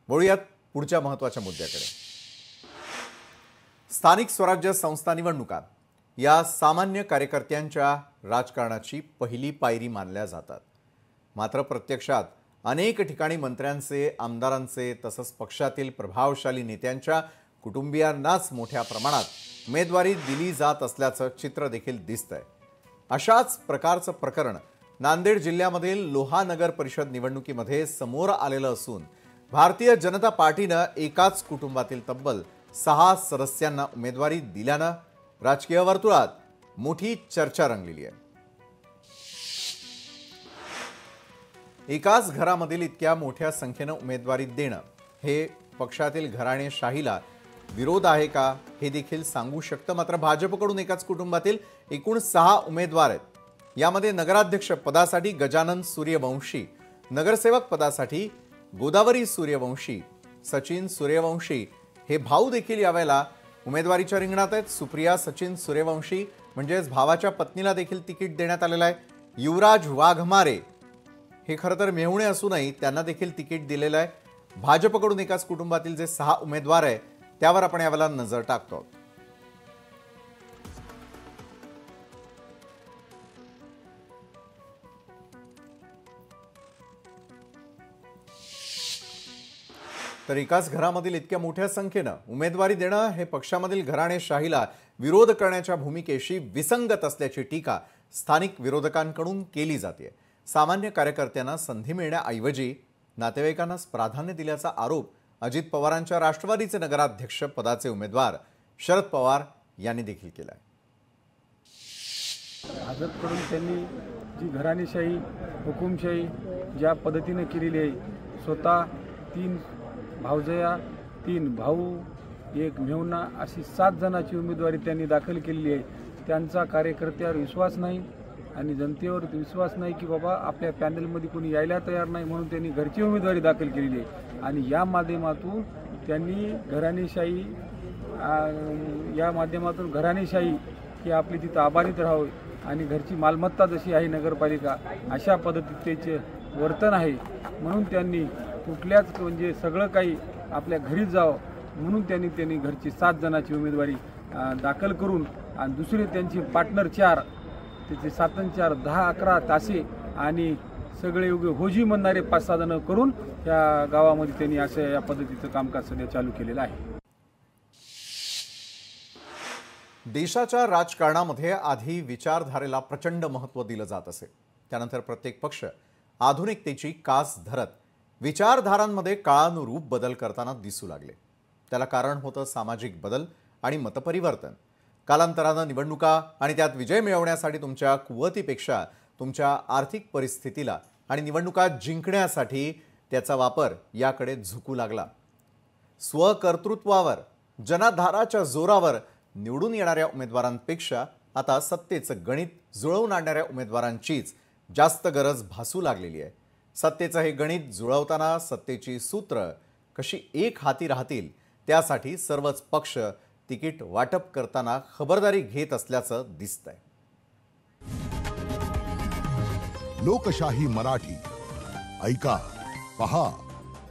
वळूयात पुढच्या महत्त्वाच्या मुद्द्याकडे। स्थानिक स्वराज्य संस्था निवडणुका या सामान्य कार्यकर्त्यांच्या राजकारणाची पहिली पायरी मानल्या जातात। मात्र प्रत्यक्षात अनेक ठिकाणी मंत्र्यांचे, आमदारांचे तसंच पक्षातील प्रभावशाली नेत्यांच्या कुटुंबियांनाच मोठ्या प्रमाणात उमेदवारी दिली जात असल्याचं चित्र देखील दिसतंय। अशाच प्रकारचं प्रकरण नांदेड जिल्ह्यामधील लोहा नगर परिषद निवडणुकीमध्ये समोर आलेलं असून भारतीय जनता पार्टीने एकाच कुटुंबातील तब्बल 6 सदस्यांना उमेदवारी दिल्यानं राजकीय वर्तुळात मोठी चर्चा रंगलेली आहे। एकाच घरामधील इतक्या मोठ्या संख्येने उमेदवारी देणं हे पक्षातील घराणेशाहीला विरोध आहे का हे देखील सांगू शकतं। मात्र भाजपकडून एकाच कुटुंबातील एकूण 6 उमेदवार आहेत। यामध्ये नगराध्यक्ष पदासाठी गजानन सूर्यवंशी, नगरसेवक पदासाठी गोदावरी सूर्यवंशी, सचिन सूर्यवंशी हे भाऊ देखील यावेळेला उमेदवारीच्या रिंगणात आहेत। सुप्रिया सचिन सूर्यवंशी म्हणजेच भावाच्या पत्नीला देखील तिकीट देण्यात आलेलं आहे। युवराज वाघमारे हे खरं तर मेहुणे असूनही त्यांना देखील तिकीट दिलेलं आहे। भाजपकडून एकाच कुटुंबातील जे 6 उमेदवार आहे त्यावर आपण यावेळेला नजर टाकतो। तर एकाच घरामधील इतक्या मोठ्या संख्येनं उमेदवारी देणं हे पक्षामधील घराणेशाहीला विरोध करण्याच्या भूमिकेशी विसंगत असल्याची टीका स्थानिक विरोधकांकडून केली जाते। सामान्य कार्यकर्त्यांना संधी मिळण्याऐवजी नातेवाईकांनाच प्राधान्य दिल्याचा आरोप अजित पवारांच्या राष्ट्रवादीचे नगराध्यक्ष पदाचे उमेदवार शरद पवार यांनी देखील केलाय। भाजपकडून त्यांनी जी घराणेशाही, हुकुमशाही ज्या पद्धतीने केलेली आहे, स्वतः 3 भावजया, 3 भाऊ, 1 मेहुणा अशी 7 जणांची उमेदवारी त्यांनी दाखल केलेली आहे। त्यांचा कार्यकर्त्यावर विश्वास नाही आणि जनतेवर विश्वास नाही की बाबा आपल्या पॅनलमध्ये कोणी यायला तयार नाही, म्हणून त्यांनी घरची उमेदवारी दाखल केलेली आहे। आणि या माध्यमातून त्यांनी घराणेशाही की आपली तिथं आभारीत राहावे आणि घरची मालमत्ता जशी आहे नगरपालिका अशा पद्धतीचे वर्तन आहे, म्हणून त्यांनी कुठल्याच म्हणजे सगळं काही आपल्या घरीच जावं म्हणून त्यांनी घरची 7 जणांची उमेदवारी दाखल करून आणि दुसरी त्यांची पार्टनर 4 त्याचे 7 आणि 4 10-11 तासे आणि सगळे उगे होजी म्हणणारे 5-6 जण करून या गावामध्ये त्यांनी असं या पद्धतीचं कामकाज सध्या चालू केलेलं आहे। देशाच्या राजकारणामध्ये आधी विचारधारेला प्रचंड महत्त्व दिलं जात असे, त्यानंतर प्रत्येक पक्ष आधुनिकतेची कास धरत विचारधारांमध्ये काळानुरूप बदल करताना दिसू लागले। त्याला कारण होतं सामाजिक बदल आणि मतपरिवर्तन। कालांतराने निवडणुका आणि त्यात विजय मिळवण्यासाठी तुमच्या कुवतीपेक्षा तुमच्या आर्थिक परिस्थितीला आणि निवडणुका जिंकण्यासाठी त्याचा वापर याकडे झुकू लागला। स्वकर्तृत्वावर, जनाधाराच्या जोरावर निवडून येणाऱ्या उमेदवारांपेक्षा आता सत्तेचं गणित जुळवून आणणाऱ्या उमेदवारांचीच जास्त गरज भासू लागलेली आहे। सत्तेचं हे गणित जुळवताना सत्तेची सूत्र कशी एक हाती राहतील त्यासाठी सर्वच पक्ष तिकीट वाटप करताना खबरदारी घेत असल्याचं दिसतंय। लोकशाही मराठी ऐका, पहा,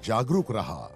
जागरूक रहा।